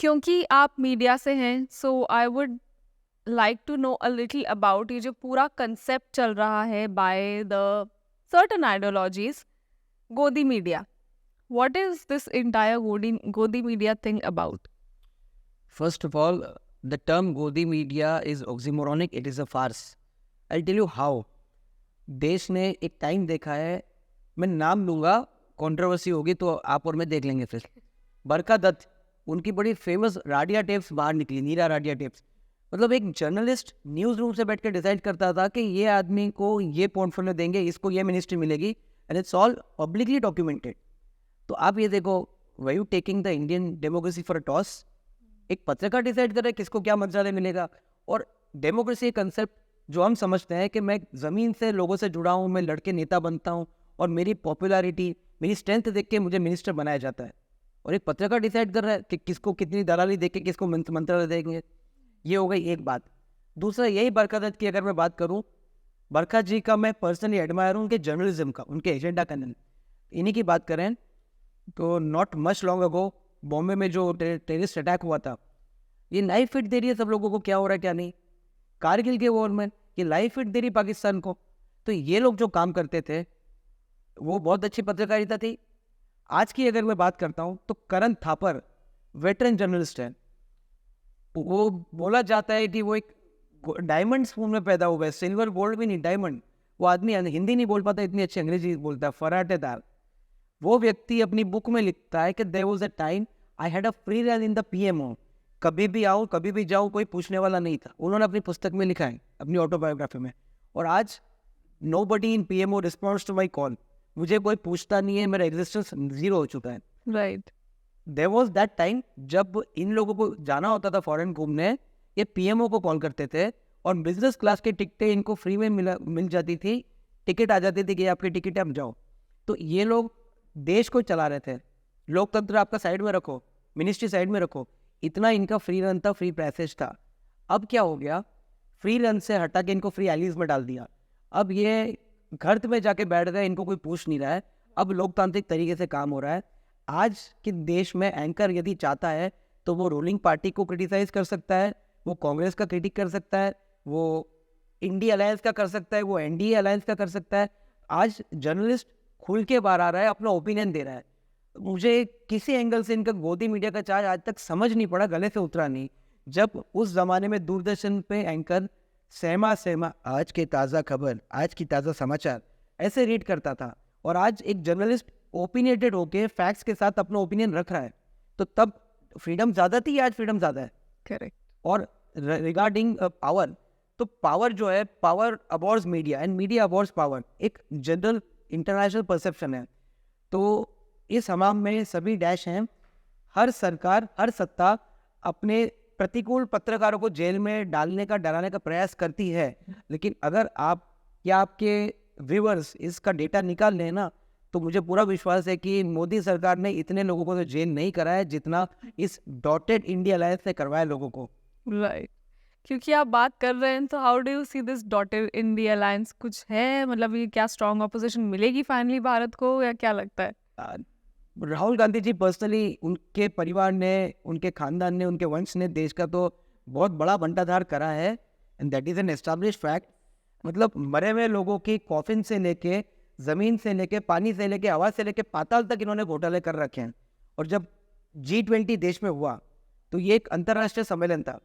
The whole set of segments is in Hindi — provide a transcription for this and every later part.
क्योंकि आप मीडिया से हैं, so I would like to know a little about ये जो पूरा कंसेप्ट चल रहा है by the certain ideologies, Godi media. What is this entire Godi media thing about? First of all, the term Godi media is oxymoronic, it is a farce. I'll tell you how. देश ने एक टाइम देखा है, मैं नाम लूंगा, कंट्रोवर्सी होगी तो आप और मैं देख लेंगे फिर. बरका दत्त, उनकी बड़ी फेमस राडिया टेप्स बाहर निकली, नीरा राडिया टेप्स. मतलब एक जर्नलिस्ट न्यूज़ रूम से बैठ कर डिसाइड करता था कि ये आदमी को ये पोर्टफोलियो देंगे, इसको ये मिनिस्ट्री मिलेगी, and it's all publicly documented. तो आप ये देखो, way you taking the Indian democracy for a toss. एक पत्रकार डिसाइड कर रहा है किसको क्या मंत्रालय मिलेगा. और डेमोक्रेसी कंसेप्ट जो हम समझते हैं कि मैं ज़मीन से लोगों से जुड़ा हूँ, मैं लड़के नेता बनता हूँ और मेरी पॉपुलैरिटी, मेरी स्ट्रेंथ देख के मुझे मिनिस्टर बनाया जाता है. और एक पत्रकार डिसाइड कर रहा है कि किसको कितनी दलाली देख के किसको मंत्रालय देंगे. ये हो गई एक बात. दूसरा, यही बरखा दत्त की अगर मैं बात करूँ, बरखा जी का मैं पर्सनली एडमायर हूँ, उनके जर्नलिज्म का, उनके एजेंडा का नहीं. इन्हीं की बात करें तो not much long ago Bombay में जो टेररिस्ट अटैक हुआ था, ये लाइफ फिट दे रही है सब लोगों को क्या हो रहा है क्या नहीं. कारगिल के वॉर में ये लाइफ फिट दे रही पाकिस्तान को. तो ये लोग जो काम करते थे वो बहुत अच्छी पत्रकारिता थी. आज की अगर मैं बात करता हूँ तो करण थापर वेटरन जर्नलिस्ट है. वो बोला जाता है कि वो एक डायमंड स्पून में पैदा हुआ है, सिल्वर गोल्ड भी नहीं, डायमंड. वो आदमी हिंदी नहीं बोल पाता, इतनी अच्छी अंग्रेजी बोलता है, फराटेदार. वो व्यक्ति अपनी बुक में लिखता है कि there was a time I had a free run in the PMO. कभी भी आओ कभी भी जाओ, कोई पूछने वाला नहीं था. उन्होंने अपनी पुस्तक में लिखा है, अपनी ऑटोबायोग्राफी में. और आज nobody in PMO responds to my call. मुझे कोई पूछता नहीं है, मेरा एग्जिस्टेंस जीरो हो चुका है. Right. There was that time जब इन लोगों को जाना होता था फॉरेन घूमने, ये पीएमओ को कॉल करते थे और बिजनेस क्लास की टिकटें इनको फ्री में मिल जाती थी. टिकट आ जाती थी कि आपकी टिकट है, आप जाओ. तो ये लोग देश को चला रहे थे. लोकतंत्र आपका साइड में रखो, मिनिस्ट्री साइड में रखो. इतना इनका फ्री रन था, फ्री पैसेज था. अब क्या हो गया, फ्री रन से हटा के इनको फ्री एलीज में डाल दिया. अब ये घर में जाके बैठ गए, इनको कोई पूछ नहीं रहा है. अब लोकतांत्रिक तरीके से काम हो रहा है. आज के देश में एंकर यदि चाहता है तो वो रूलिंग पार्टी को क्रिटिसाइज कर सकता है, वो कांग्रेस का क्रिटिक कर सकता है, वो इंडिया अलायंस का कर सकता है, वो एनडीए अलायंस का कर सकता है. आज जर्नलिस्ट खुल के बाहर आ रहा है, अपना ओपिनियन दे रहा है. मुझे किसी एंगल से इनका गोदी मीडिया का चार्ज आज तक समझ नहीं पड़ा, गले से उतरा नहीं. जब उस जमाने में दूरदर्शन पे एंकर सहमा सहमा आज के ताज़ा खबर, आज की ताज़ा समाचार ऐसे रीड करता था, और आज एक जर्नलिस्ट ओपिनियटेड होके फैक्ट्स के साथ अपना ओपिनियन रख रहा है, तो तब फ्रीडम ज़्यादा थी, आज फ्रीडम ज़्यादा है. करेक्ट. और रिगार्डिंग पावर, तो पावर जो है, power absorbs media and media absorbs power, एक जनरल इंटरनेशनल परसेप्शन है. तो इस हमाम में सभी डैश हैं. हर सरकार, हर सत्ता अपने प्रतिकूल पत्रकारों को जेल में डालने का, डराने का प्रयास करती है. लेकिन अगर आप या आपके व्यूअर्स इसका डेटा निकाल लें ना, तो मुझे पूरा विश्वास है कि मोदी सरकार ने इतने लोगों को तो जेल नहीं कराया जितना इस डॉटेड इंडिया अलायंस ने करवाया लोगों को. राइट. क्योंकि आप बात कर रहे हैं, तो how do you see this dotted India alliance? कुछ है मतलब, ये क्या स्ट्रॉन्ग ऑपोजिशन मिलेगी फाइनली भारत को, या क्या लगता है? राहुल गांधी जी पर्सनली, उनके परिवार ने, उनके खानदान ने, उनके वंश ने देश का तो बहुत बड़ा बंटाधार करा है, and that is an established fact. मतलब मरे हुए लोगों की कॉफिन से लेके, ज़मीन से लेके, पानी से लेके, हवा से लेके, पाताल तक इन्होंने घोटाले कर रखे हैं. और जब G20 देश में हुआ तो ये एक अंतर्राष्ट्रीय सम्मेलन था.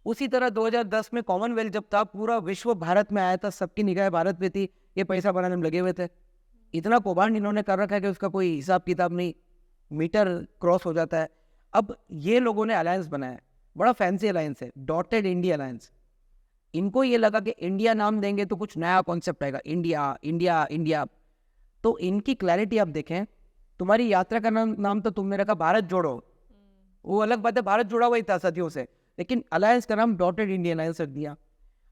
उसी तरह 2010 में कॉमनवेल्थ जब था, पूरा विश्व भारत में आया था, सबकी निगाह भारत पे थी, ये पैसा बनाने में लगे हुए थे. इतना कौभांड इन्होंने कर रखा है कि उसका कोई हिसाब किताब नहीं, मीटर क्रॉस हो जाता है. अब ये लोगों ने अलायंस बनाया, बड़ा फैंसी अलायंस है, डॉटेड इंडिया अलायंस. इनको ये लगा कि इंडिया नाम देंगे तो कुछ नया कॉन्सेप्ट आएगा, इंडिया इंडिया इंडिया. तो इनकी क्लैरिटी आप देखें, तुम्हारी यात्रा का नाम तो तुमने रखा भारत जोड़ो. वो अलग बात है, भारत जुड़ा हुआ ही था सदियों से, लेकिन अलायंस का नाम डॉटेड इंडिया अलायंस रख दिया.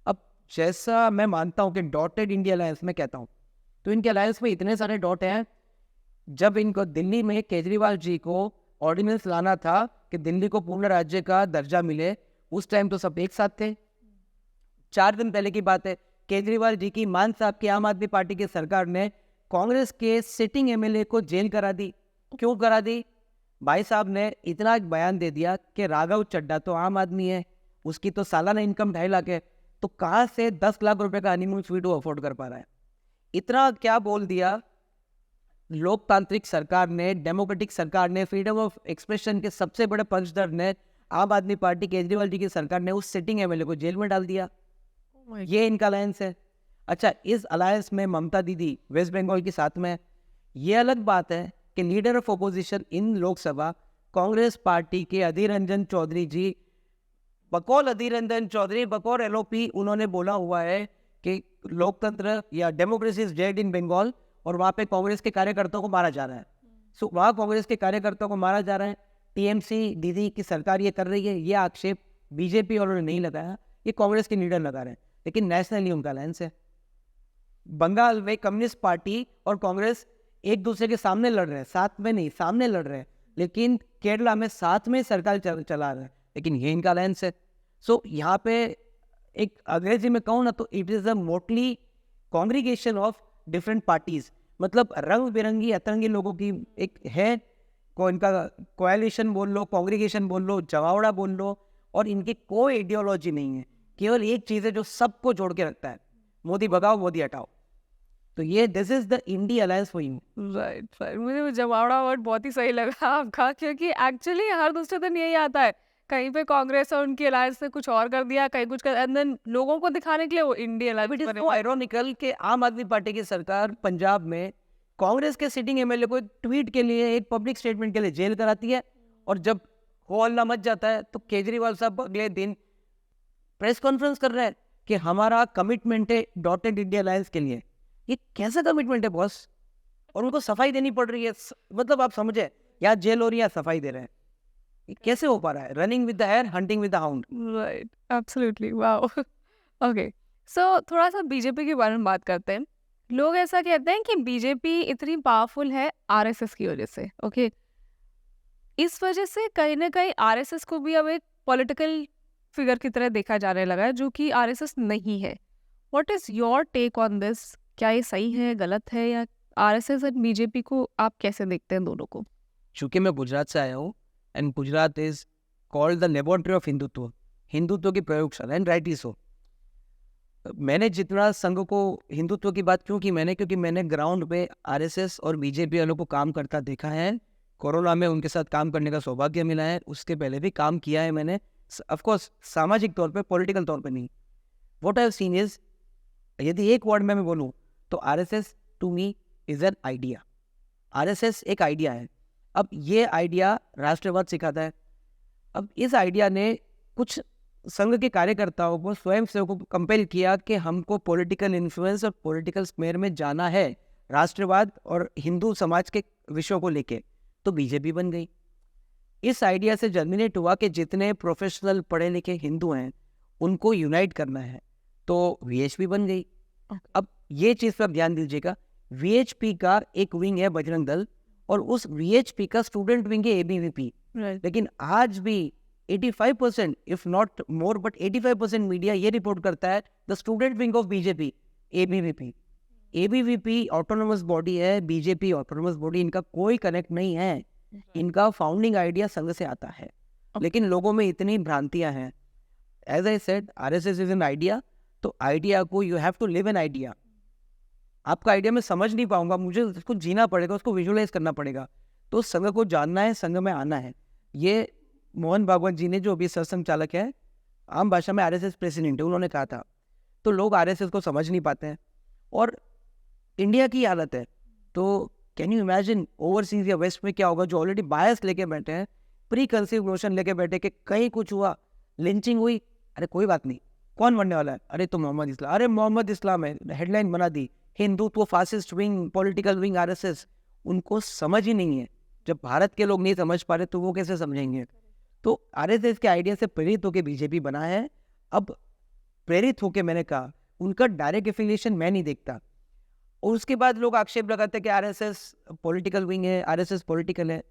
अब जैसा मैं मानता हूँ कि डॉटेड इंडिया अलायंस मैं कहता हूँ, तो इनके अलायंस में इतने सारे डॉट हैं. जब इनको दिल्ली में केजरीवाल जी को ऑर्डिनेंस लाना था कि दिल्ली को पूर्ण राज्य का दर्जा मिले, उस टाइम तो सब एक साथ थे. 4 दिन पहले की बात है, केजरीवाल जी की मान साहब की आम आदमी पार्टी की सरकार ने कांग्रेस के सिटिंग एमएलए को जेल करा दी. क्यों करा दी? भाई साहब ने इतना एक बयान दे दिया कि राघव चड्ढा तो आम आदमी है, उसकी तो सालाना इनकम 2.5 लाख है, तो कहाँ से 10 लाख रुपए का हनीमून स्वीट वो अफोर्ड कर पा रहा है? इतना क्या बोल दिया। लोकतांत्रिक सरकार ने, डेमोक्रेटिक सरकार ने, फ्रीडम ऑफ एक्सप्रेशन के सबसे बड़े पक्षधर ने, आम आदमी पार्टी केजरीवाल जी की सरकार ने उस सिटिंग एमएलए को जेल में डाल दिया। ये इनका अलायंस है। अच्छा, इस अलायंस में ममता दीदी वेस्ट बंगाल के साथ में। ये अलग बात है कि leader of opposition in Lok Sabha Congress party के अधीर रंजन चौधरी जी, बकौल अधीर रंजन चौधरी, बकौल एलओपी, उन्होंने बोला हुआ है कि लोकतंत्र या डेमोक्रेसी इज डेड इन बंगाल, और वहाँ पे कांग्रेस के कार्यकर्ताओं को मारा जा रहा है। सो वहाँ कांग्रेस के कार्यकर्ताओं को मारा जा रहा है। टीएमसी दीदी की सरकार ये कर रही है, ये आक्षेप बीजेपी और नहीं लगाया, ये कांग्रेस के लीडर लगा रहे हैं, लेकिन नेशनली उनका अलायंस है। बंगाल में कम्युनिस्ट पार्टी और कांग्रेस एक दूसरे के सामने लड़ रहे हैं, साथ में नहीं, सामने लड़ रहे हैं, लेकिन केरला में साथ में सरकार चला रहे हैं, लेकिन ये इनका अलायंस है। सो यहाँ पे एक अंग्रेजी में कहूँ ना तो it is a motley congregation of different parties, मतलब रंग बिरंगी अतरंगी लोगों की एक है को, इनका कोएलिशन बोल लो, कॉन्ग्रीगेशन बोल लो, जमावड़ा बोल लो, और इनकी कोई आइडियोलॉजी नहीं है, केवल एक चीज़ है जो सबको जोड़ के रखता है, मोदी भगाओ मोदी हटाओ। तो ये this is the INDI alliance for you. Right right, मुझे वो जमावड़ा वर्ड बहुत ही सही लगा आपका, क्योंकि एक्चुअली हर दूसरे दिन यही आता है, कहीं पे कांग्रेस और उनकी अलायंस ने कुछ और कर दिया, कहीं कुछ कर, एंड देन लोगों को दिखाने के लिए वो India it is alliance so ironical कि आम आदमी पार्टी की सरकार पंजाब में कांग्रेस के सिटिंग एमएलए को एक ट्वीट के लिए, एक पब्लिक स्टेटमेंट के लिए जेल कराती है, और जब हो हल्ला मच जाता है तो केजरीवाल साहब अगले दिन प्रेस कॉन्फ्रेंस कर रहे हैं कि हमारा कमिटमेंट है डॉटेड इंडिया अलायंस के लिए। ये कैसा कमिटमेंट है बॉस? और उनको सफाई देनी पड़ रही है, मतलब आप समझे, या जेल हो रही है या सफाई दे रहे हैं, ये कैसे हो पा रहा है? Running with the hare, hunting with the hound. Right, absolutely, wow. Okay, so थोड़ा सा बीजेपी के बारे में बात करते हैं। लोग ऐसा कहते हैं कि बीजेपी इतनी पावरफुल है आरएसएस की वजह से। ओके, इस वजह से कहीं ना कहीं आरएसएस को भी अब एक पॉलिटिकल फिगर की तरह देखा जाने लगा है, जो कि आरएसएस नहीं है। What is your take on this? क्या ये सही है, गलत है, या आरएसएस और बीजेपी को आप कैसे देखते हैं दोनों को? चूंकि मैं गुजरात से आया हूँ, and Gujarat is called the laboratory of Hindutva, Hindutva की प्रयोगशाला, एंड राइट सो। मैंने जितना संघ को हिंदुत्व की बात क्यों की मैंने, क्योंकि मैंने ग्राउंड पे आरएसएस और बीजेपी वालों को काम करता देखा है। कोरोना में उनके साथ काम करने का सौभाग्य मिला है, उसके पहले भी काम किया है मैंने, ऑफ कोर्स सामाजिक तौर पे, पॉलिटिकल तौर पे नहीं। What I have seen is, यदि एक वर्ड में मैं बोलूँ तो RSS to me is an idea. RSS एक आइडिया है। अब ये आइडिया राष्ट्रवाद सिखाता है। अब इस आइडिया ने कुछ संघ के कार्यकर्ताओं को, स्वयं सेवकों को कंपेल किया कि हमको पॉलिटिकल इन्फ्लुएंस और पॉलिटिकल स्मेयर में जाना है राष्ट्रवाद और हिंदू समाज के विषयों को लेके, तो बीजेपी बन गई। इस आइडिया से जर्मिनेट हुआ कि जितने प्रोफेशनल पढ़े लिखे हिंदू हैं उनको यूनाइट करना है, तो वीएचपी बन गई। अब ये चीज़ पर ध्यान दीजिएगा, वीएचपी का एक विंग है बजरंग दल, और उस वीएचपी का स्टूडेंट विंग है एबीवीपी। लेकिन आज भी 85% if not more but 85% media ये रिपोर्ट करता है the student wing of BJP ABVP. ABVP autonomous body है, बीजेपी ऑटोनोमस बॉडी, इनका कोई कनेक्ट नहीं है। इनका फाउंडिंग आइडिया संघ से आता है, लेकिन लोगों में इतनी भ्रांतियां हैं। As I said, RSS is an idea, तो आइडिया को you have to live an idea. आपका आइडिया मैं समझ नहीं पाऊंगा, मुझे उसको जीना पड़ेगा, उसको विजुअलाइज करना पड़ेगा। तो संघ को जानना है, संघ में आना है। ये मोहन भागवत जी ने, जो अभी सरसंघचालक है, आम भाषा में आरएसएस प्रेसिडेंट है, उन्होंने कहा था। तो लोग आरएसएस को समझ नहीं पाते हैं, और इंडिया की हालत है तो कैन यू इमेजिन ओवरसीज या वेस्ट में क्या होगा, जो ऑलरेडी बायस लेके बैठे हैं, प्री कंसीव नोशन लेके बैठे कि कहीं कुछ हुआ, लिंचिंग हुई, अरे कोई बात नहीं, कौन बनने वाला है, अरे तो मोहम्मद इस्लाम, अरे मोहम्मद इस्लाम है, हेडलाइन बना दी। Hindutva, fascist wing, political wing RSS, उनको समझ ही नहीं है। जब भारत के लोग नहीं समझ पा रहे तो वो कैसे समझेंगे? तो आरएसएस के आइडिया से प्रेरित होकर बीजेपी बना है। अब प्रेरित होकर, मैंने कहा, उनका डायरेक्ट एफिलिएशन मैं नहीं देखता। और उसके बाद लोग आक्षेप लगाते हैं कि आरएसएस पॉलिटिकल विंग है, आरएसएस पॉलिटिकल है।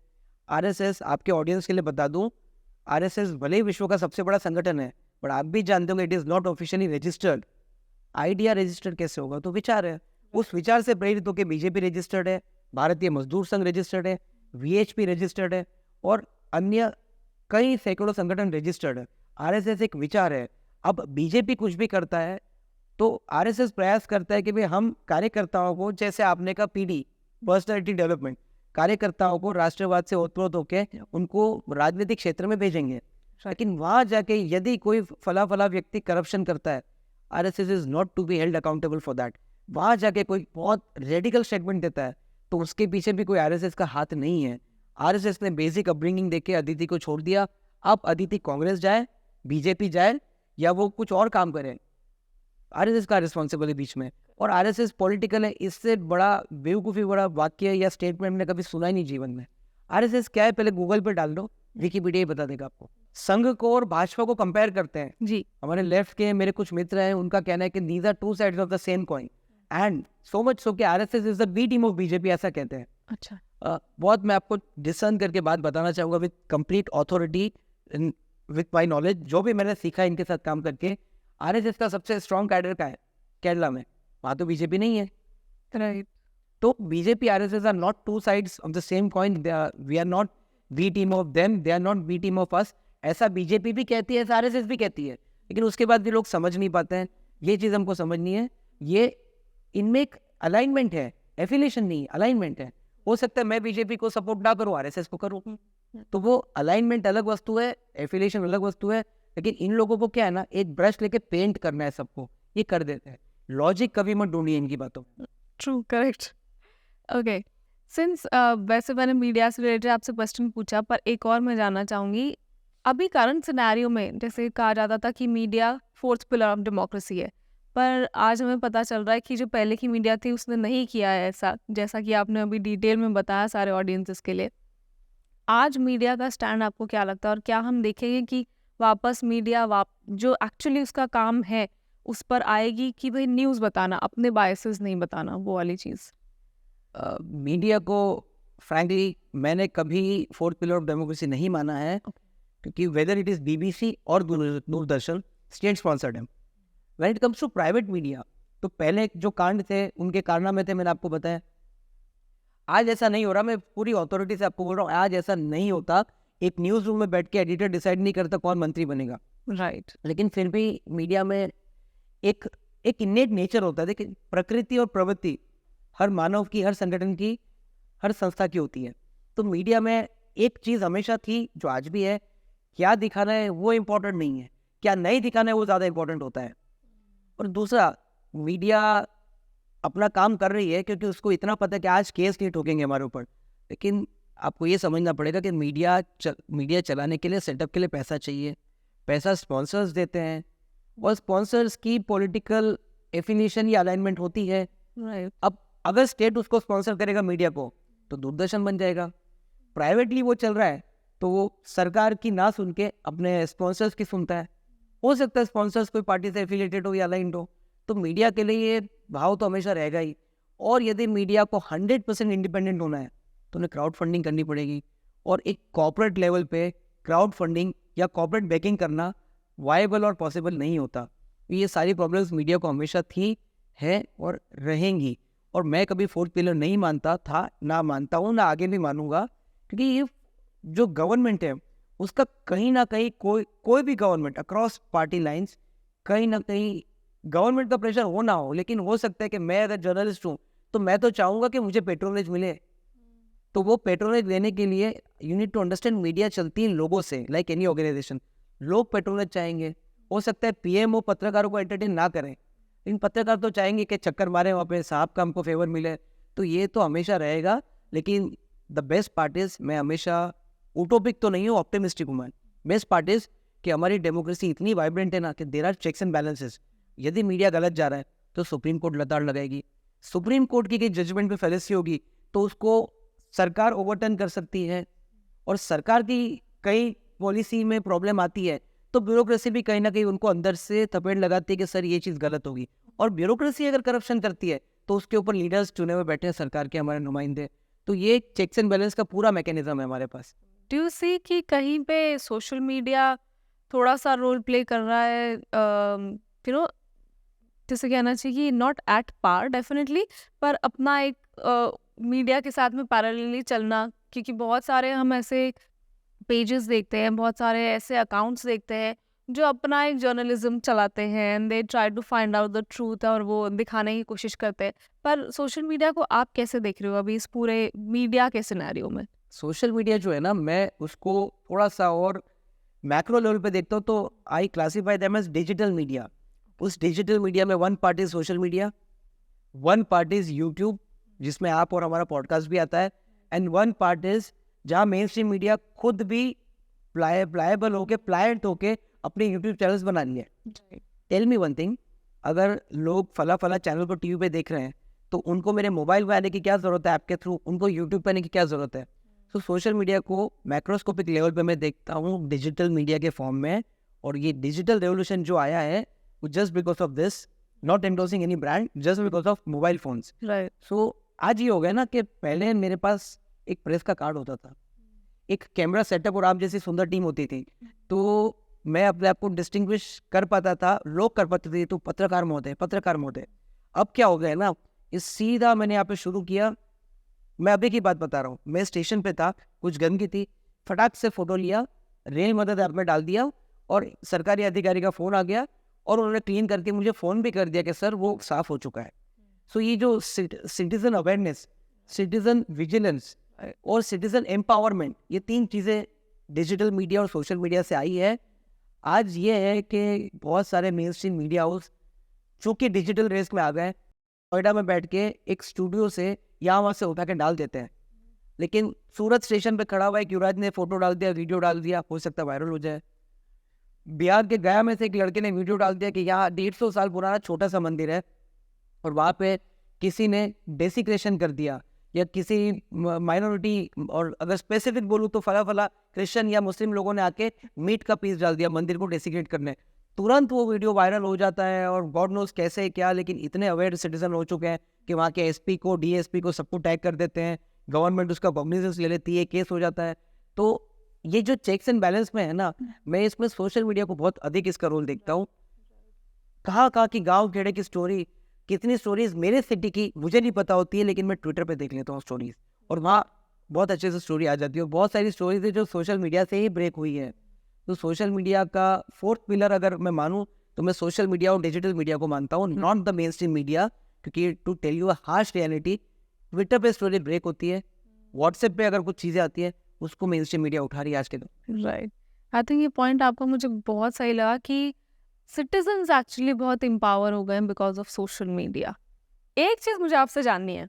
आरएसएस, आपके ऑडियंस के लिए बता दूं, आरएसएस भले ही विश्व का सबसे बड़ा संगठन है, बट आप भी जानते होंगे it is not officially registered. Idea registered कैसे होगा? तो विचार है, उस विचार से प्रेरित होकर बीजेपी रजिस्टर्ड है, भारतीय मजदूर संघ रजिस्टर्ड है, वीएचपी रजिस्टर्ड है, और अन्य कई सैकड़ों संगठन रजिस्टर्ड है। आरएसएस एक विचार है। अब बीजेपी कुछ भी करता है तो आरएसएस प्रयास करता है कि भाई हम कार्यकर्ताओं को, जैसे आपने कहा पीडी, पर्सनैलिटी डेवलपमेंट, कार्यकर्ताओं को राष्ट्रवाद से ओतप्रोत होकर उनको राजनीतिक क्षेत्र में भेजेंगे। लेकिन वहाँ जाके यदि कोई फला व्यक्ति करप्शन करता है, RSS is not to be held accountable for that. वहाँ जाके कोई बहुत रेडिकल स्टेटमेंट देता है तो उसके पीछे भी कोई आरएसएस का हाथ नहीं है। आरएसएस ने बेसिक अपब्रिंगिंग देके अदिति को छोड़ दिया। अब अदिति कांग्रेस जाए, बीजेपी जाए या वो कुछ और काम करे, आरएसएस का रिस्पॉन्सिबल है बीच में। और आरएसएस पॉलिटिकल है, इससे बड़ा बेवकूफ़ी बड़ा वाक्य या स्टेटमेंट मैंने कभी सुना ही नहीं जीवन में। आरएसएस क्या है पहले गूगल पे डाल दो, विकिपीडिया ही बता देगा आपको। संघ को और भाजपा को कंपेयर करते हैं जी। हमारे लेफ्ट के मेरे कुछ मित्र हैं, उनका कहना है कि these are two sides of the same coin and so much so कि RSS is the B team of BJP, ऐसा कहते हैं। अच्छा। बहुत मैं आपको डिसर्न करके बात बताना चाहूँगा with complete authority, with my knowledge, जो भी मैंने सीखा इनके साथ काम करके। आरएसएस का सबसे स्ट्रॉन्ग कैडर का है केरला में, वहाँ तो बीजेपी नहीं है। राइट। तो BJP RSS are not two sides of the same coin. We are not B team of them, they are not B team of us. ऐसा बीजेपी भी कहती है, ऐसा आरएसएस भी कहती है, लेकिन उसके बाद भी लोग समझ नहीं पाते हैं। ये चीज़ हमको समझनी है। ये इनमें एक अलाइनमेंट है, एफिलिएशन नहीं, अलाइनमेंट है। हो सकता है मैं बीजेपी को सपोर्ट ना करूँ, आरएसएस को करूँ, तो वो अलाइनमेंट अलग वस्तु है, एफिलिएशन अलग वस्तु है। लेकिन इन लोगों को क्या है ना, एक ब्रश लेके पेंट करना है सबको, ये कर देते हैं। लॉजिक कभी मत ढूंढिए इनकी बातों में। True, correct. ओके, सिंस वैसे मैंने मीडिया से रिलेटेड आपसे क्वेश्चन पूछा, पर एक और मैं जानना चाहूँगी। अभी करंट सिनेरियो में जैसे कहा जाता था कि media fourth pillar of democracy है, पर आज हमें पता चल रहा है कि जो पहले की मीडिया थी उसने नहीं किया है ऐसा, जैसा कि आपने अभी डिटेल में बताया सारे ऑडियंसेस के लिए। आज मीडिया का स्टैंड आपको क्या लगता है, और क्या हम देखेंगे कि वापस मीडिया जो एक्चुअली उसका काम है उस पर आएगी, कि भाई न्यूज़ बताना, अपने बायसेस नहीं बताना, वो वाली चीज़? मीडिया को फ्रैंकली मैंने कभी फोर्थ पिलर ऑफ डेमोक्रेसी नहीं माना है, क्योंकि वेदर इट इज बीबीसी और दूरदर्शन, स्टेट स्पॉन्सर्ड है। When it comes to private media, तो पहले जो कांड थे उनके कारनामे थे, मैंने आपको बताया। आज ऐसा नहीं हो रहा, मैं पूरी अथॉरिटी से आपको बोल रहा हूँ, आज ऐसा नहीं होता। एक न्यूज़ रूम में बैठ के एडिटर डिसाइड नहीं करता कौन मंत्री बनेगा। राइट। लेकिन फिर भी मीडिया में एक इनेट नेचर होता है। देखिए, प्रकृति और प्रवृत्ति हर मानव की, हर संगठन की, हर संस्था की होती है। तो मीडिया में एक चीज़ हमेशा थी, जो आज भी है, क्या दिखाना है वो इम्पोर्टेंट नहीं है, क्या नहीं दिखाना है वो ज़्यादा इम्पोर्टेंट होता है। और दूसरा, मीडिया अपना काम कर रही है क्योंकि उसको इतना पता है कि आज केस नहीं ठोकेंगे हमारे ऊपर। लेकिन आपको ये समझना पड़ेगा कि मीडिया चलाने के लिए, सेटअप के लिए पैसा चाहिए। पैसा स्पॉन्सर्स देते हैं, और स्पॉन्सर्स की पॉलिटिकल एफिलिएशन या अलाइनमेंट होती है। राइट। अब अगर स्टेट उसको स्पॉन्सर करेगा मीडिया को, तो दूरदर्शन बन जाएगा। प्राइवेटली वो चल रहा है तो वो सरकार की ना सुन के अपने स्पॉन्सर्स की सुनता है। हो सकता है स्पॉन्सर्स कोई पार्टी से एफिलिएटेड हो या अलाइंड हो। तो मीडिया के लिए ये भाव तो हमेशा रहेगा ही। और यदि मीडिया को 100% इंडिपेंडेंट होना है तो उन्हें क्राउड फंडिंग करनी पड़ेगी। और एक कॉर्पोरेट लेवल पे क्राउड फंडिंग या कॉर्पोरेट बैकिंग करना वायबल और पॉसिबल नहीं होता। ये सारी प्रॉब्लम्स मीडिया को हमेशा थी, है और रहेंगी। और मैं कभी फोर्थ पिलर नहीं मानता था, ना मानता हूँ, ना आगे भी मानूंगा। क्योंकि ये जो गवर्नमेंट है उसका कहीं ना कहीं कोई भी गवर्नमेंट अक्रॉस पार्टी लाइंस, कहीं ना कहीं गवर्नमेंट का प्रेशर हो ना हो, लेकिन हो सकता है कि मैं अगर जर्नलिस्ट हूँ तो मैं तो चाहूँगा कि मुझे पेट्रोनेज मिले। तो वो पेट्रोनेज लेने के लिए you need to understand, media चलती है लोगों से, लाइक एनी ऑर्गेनाइजेशन। लोग पेट्रोनेज चाहेंगे। हो सकता है पीएमओ पत्रकारों को एंटरटेन ना करें, लेकिन पत्रकार तो चाहेंगे कि चक्कर मारे वहाँ पे, साहब का हमको फेवर मिले। तो ये तो हमेशा रहेगा। लेकिन द बेस्ट पार्ट इज, मैं हमेशा उटोपिक तो नहीं हूँ, ऑप्टिमिस्टिक हूँ मैं। बेस्ट पार्ट इज कि हमारी डेमोक्रेसी इतनी वाइब्रेंट है ना कि there are checks and balances. यदि मीडिया गलत जा रहा है तो सुप्रीम कोर्ट लताड़ लगाएगी। सुप्रीम कोर्ट की जजमेंट में फेलेसी होगी तो उसको सरकार ओवरटर्न कर सकती है। और सरकार की कई पॉलिसी में प्रॉब्लम आती है तो ब्यूरोक्रेसी भी कहीं ना कहीं उनको अंदर से थपेड़ लगाती है कि सर ये चीज़ गलत होगी। और ब्यूरोक्रेसी अगर करप्शन करती है तो उसके ऊपर लीडर्स चुने हुए बैठे हैं, सरकार के हमारे नुमाइंदे। तो ये चेक्स एंड बैलेंस का पूरा मैकेनिज्म है हमारे पास। डू यू सी कि कहीं पे सोशल मीडिया थोड़ा सा रोल प्ले कर रहा है, यू नो, जैसे कहना चाहिए कि नॉट एट पार डेफिनेटली, पर अपना एक मीडिया के साथ में पैरेलली चलना, क्योंकि बहुत सारे हम ऐसे पेजेस देखते हैं, बहुत सारे ऐसे अकाउंट्स देखते हैं जो अपना एक जर्नलिज्म चलाते हैं and they try to find out the truth और वो दिखाने की कोशिश करते हैं। पर सोशल मीडिया को आप कैसे देख रहे हो अभी इस पूरे मीडिया के सिनेरियो में? सोशल मीडिया जो है ना, मैं उसको थोड़ा सा और मैक्रो लेवल पे देखता हूँ, तो I classify them as digital media. उस डिजिटल मीडिया में one part is social media, one part is YouTube जिसमें आप और हमारा पॉडकास्ट भी आता है, एंड वन पार्ट इज जहाँ मेन स्ट्रीम मीडिया खुद भी प्लायबल होके प्लायंट होके अपने यूट्यूब चैनल्स बना लिए। टेल मी वन थिंग, अगर लोग फला फला चैनल को टीवी पे देख रहे हैं तो उनको मेरे मोबाइल पे आने की क्या ज़रूरत है, ऐप के थ्रू उनको यूट्यूब पे आने की क्या ज़रूरत है? तो सोशल मीडिया को मैक्रोस्कोपिक लेवल पे मैं देखता हूँ डिजिटल मीडिया के फॉर्म में, और ये डिजिटल रेवोल्यूशन जो आया है वो just because of this, not endorsing any brand, just because of mobile phones. Right. So आज ये हो गया ना कि पहले मेरे पास एक प्रेस का कार्ड होता था, एक कैमरा सेटअप और आप जैसी सुंदर टीम होती थी, तो मैं अपने आप को डिस्टिंग्विश कर पाता था, लोग कर पाते थे, तो पत्रकार महोदय, पत्रकार महोदय। अब क्या हो गया है ना, इस सीधा मैंने यहाँ पे शुरू किया। मैं अभी की बात बता रहा हूँ, मैं स्टेशन पे था, कुछ गंदगी थी, फटाक से फोटो लिया, रेल मदद ऐप में डाल दिया, और सरकारी अधिकारी का फ़ोन आ गया और उन्होंने क्लीन करके मुझे फ़ोन भी कर दिया कि सर वो साफ़ हो चुका है। सो ये जो सिटीज़न अवेयरनेस, सिटीज़न विजिलेंस और सिटीज़न एम्पावरमेंट, ये तीन चीज़ें डिजिटल मीडिया और सोशल मीडिया से आई है। आज ये है कि बहुत सारे मेन स्ट्रीम मीडिया हाउस चूँकि डिजिटल रेस में आ गए, नोएडा में बैठ के एक स्टूडियो से यहाँ वहाँ से उठा के डाल देते हैं, लेकिन सूरत स्टेशन पे खड़ा हुआ एक युवराज ने फोटो डाल दिया, वीडियो डाल दिया, हो सकता है वायरल हो जाए। बिहार के गया में से एक लड़के ने वीडियो डाल दिया कि यहाँ 150 साल पुराना छोटा सा मंदिर है और वहाँ पे किसी ने डेसिक्रेशन कर दिया, या किसी माइनॉरिटी, और अगर स्पेसिफिक बोलूँ तो फला फला क्रिश्चियन या मुस्लिम लोगों ने आके मीट का पीस डाल दिया मंदिर को डेसिक्रेट करने, तुरंत वो वीडियो वायरल हो जाता है और गॉड नोज कैसे क्या, लेकिन इतने अवेयर सिटीजन हो चुके हैं कि वहाँ के एसपी को, डीएसपी को, सबको टैग कर देते हैं, गवर्नमेंट उसका कॉग्निजेंस ले लेती है, केस हो जाता है। तो ये जो चेक्स एंड बैलेंस में है ना, मैं इसमें सोशल मीडिया को बहुत अधिक इसका रोल देखता हूँ। कहाँ की गांव खेड़े की स्टोरी, कितनी स्टोरीज मेरे सिटी की मुझे नहीं पता होती है, लेकिन मैं ट्विटर पे देख लेता हूँ स्टोरीज, और वहाँ बहुत अच्छे से स्टोरी आ जाती है। और बहुत सारी स्टोरीज है जो सोशल मीडिया से ही ब्रेक हुई है। तो सोशल मीडिया का फोर्थ पिलर अगर मैं मानूँ तो मैं सोशल मीडिया और डिजिटल मीडिया को मानता हूँ, not the mainstream media, क्योंकि to tell you a harsh reality, Twitter पे स्टोरी ब्रेक होती है, व्हाट्सएप पे अगर कुछ चीज़ें आती है उसको मेन स्ट्रीम मीडिया उठा रही है आज के दिन। राइट। आई थिंक ये पॉइंट आपका मुझे बहुत सही लगा कि सिटीजन्स एक्चुअली बहुत एम्पावर हो गए हैं बिकॉज ऑफ सोशल मीडिया। एक चीज़ मुझे आपसे जाननी है,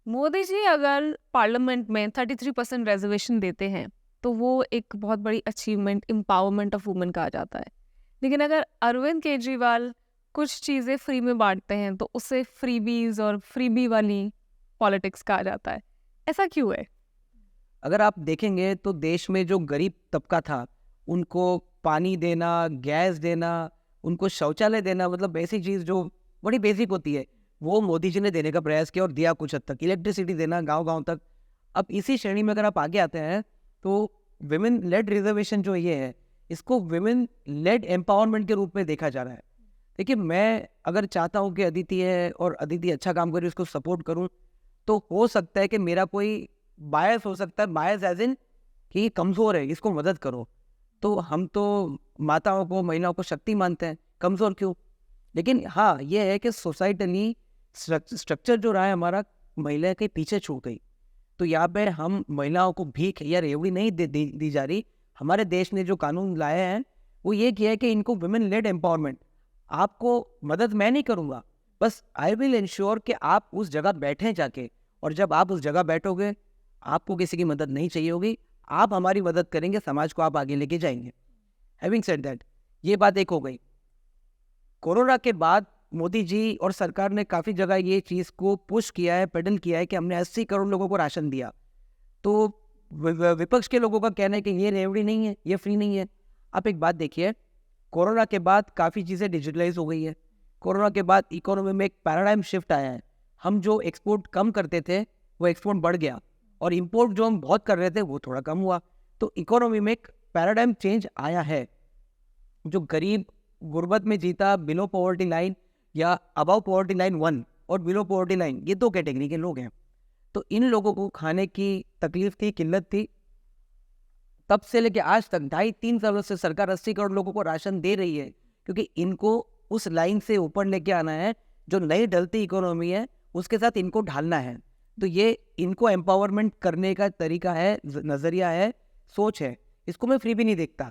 मोदी जी अगर पार्लियामेंट में 33% रिजर्वेशन देते हैं तो वो एक बहुत बड़ी अचीवमेंट, एम्पावरमेंट ऑफ वुमेन कहा जाता है। लेकिन अगर अरविंद केजरीवाल कुछ चीज़ें फ्री में बांटते हैं तो उसे फ्रीबीज और फ्रीबी वाली पॉलिटिक्स कहा जाता है। ऐसा क्यों है? अगर आप देखेंगे तो देश में जो गरीब तबका था उनको पानी देना, गैस देना, उनको शौचालय देना, मतलब ऐसी चीज़ जो बड़ी बेसिक होती है, वो मोदी जी ने देने का प्रयास किया और दिया कुछ हद तक। इलेक्ट्रिसिटी देना गांव-गांव तक। अब इसी श्रेणी में अगर आप आगे आते हैं तो विमेन लेड रिजर्वेशन जो ये है, इसको विमेन लेड एम्पावरमेंट के रूप में देखा जा रहा है। देखिए, मैं अगर चाहता हूँ कि अदिति है और अदिति अच्छा काम करे, उसको सपोर्ट करूँ, तो हो सकता है कि मेरा कोई बायस हो सकता है, बायस एज इन कि ये कमज़ोर है, इसको मदद करो। तो हम तो माताओं को, महिलाओं को शक्ति मानते हैं, कमज़ोर क्यों? लेकिन हाँ, ये है कि सोसाइटली स्ट्रक्चर जो रहा है हमारा, महिला के पीछे छूट गई। तो यहाँ पे हम महिलाओं को भीख या रेवड़ी नहीं दी जा रही। हमारे देश ने जो कानून लाए हैं वो ये किया है कि इनको वुमेन लेड एम्पावरमेंट, आपको मदद मैं नहीं करूँगा, बस आई विल इंश्योर कि आप उस जगह बैठें जाके, और जब आप उस जगह बैठोगे आपको किसी की मदद नहीं चाहिए होगी, आप हमारी मदद करेंगे, समाज को आप आगे लेके जाएंगे। हैविंग सेड दैट, ये बात एक हो गई। कोरोना के बाद मोदी जी और सरकार ने काफ़ी जगह ये चीज़ को पुश किया है, पेडल किया है कि हमने 80 करोड़ लोगों को राशन दिया। तो विपक्ष के लोगों का कहना है कि ये रेवड़ी नहीं है, ये फ्री नहीं है। आप एक बात देखिए, कोरोना के बाद काफ़ी चीज़ें डिजिटलाइज हो गई है। कोरोना के बाद इकोनॉमी में एक पैराडाइम शिफ्ट आया है। हम जो एक्सपोर्ट कम करते थे वो एक्सपोर्ट बढ़ गया, और इंपोर्ट जो हम बहुत कर रहे थे वो थोड़ा कम हुआ। तो इकोनॉमी में एक पैराडाइम चेंज आया है। जो गरीब गुर्बत में जीता, बिलो पॉवर्टी लाइन या अबव पॉवर्टी लाइन 1 और बिलो पॉवर्टी लाइन, ये 2 कैटेगरी के लोग हैं। तो इन लोगों को खाने की तकलीफ थी, किल्लत थी, तब से लेके आज तक 2.5-3 सालों से सरकार 80 करोड़ लोगों को राशन दे रही है, क्योंकि इनको उस लाइन से ऊपर लेके आना है जो नई ढलती इकोनॉमी है उसके साथ इनको ढालना है। तो ये इनको एम्पावरमेंट करने का तरीका है, नज़रिया है, सोच है। इसको मैं फ्री भी नहीं देखता।